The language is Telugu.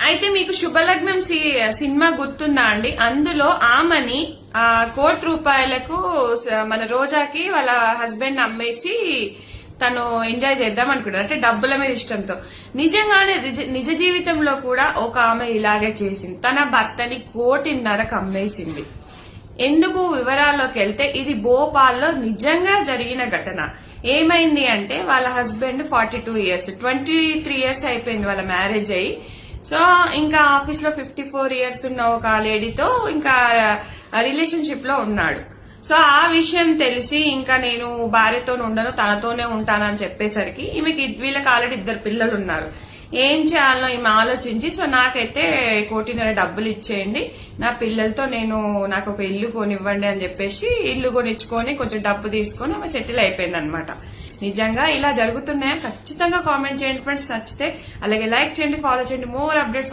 అయితే మీకు శుభలగ్నం సినిమా గుర్తుందా అండి? అందులో ఆమెని ₹1,00,00,000 మన రోజాకి వాళ్ళ హస్బెండ్ అమ్మేసి తను ఎంజాయ్ చేద్దాం అనుకున్నాడు, అంటే డబ్బుల మీద ఇష్టంతో. నిజంగానే నిజ జీవితంలో కూడా ఒక ఆమె ఇలాగే చేసింది. తన భర్తని 1,50,00,000 అమ్మేసింది. ఎందుకు వివరాల్లోకి వెళ్తే, ఇది భోపాల్లో నిజంగా జరిగిన ఘటన. ఏమైంది అంటే, వాళ్ళ హస్బెండ్ 42 ఇయర్స్, 23 ఇయర్స్ అయిపోయింది వాళ్ళ మ్యారేజ్ అయ్యి. సో ఇంకా ఆఫీస్ లో 54 ఇయర్స్ ఉన్న ఒక లేడీతో ఇంకా రిలేషన్షిప్ లో ఉన్నాడు. సో ఆ విషయం తెలిసి ఇంకా నేను భార్యతో ఉండను, తనతోనే ఉంటానని చెప్పేసరికి ఈమెకి వీళ్ళకి ఆల్రెడీ 2 పిల్లలు ఉన్నారు. ఏం చేయాలో ఈమె ఆలోచించి, సో నాకైతే 1,50,00,000 డబ్బులు ఇచ్చేయండి, నా పిల్లలతో నాకు ఒక ఇల్లు కొనివ్వండి అని చెప్పేసి ఇల్లు కొనిచ్చుకొని కొంచెం డబ్బు తీసుకొని ఆమె సెటిల్ అయిపోయింది అనమాట. నిజంగా ఇలా జరుగుతున్నాయా? ఖచ్చితంగా కామెంట్ చేయండి ఫ్రెండ్స్. నచ్చితే అలాగే లైక్ చేయండి, ఫాలో చేయండి. More updates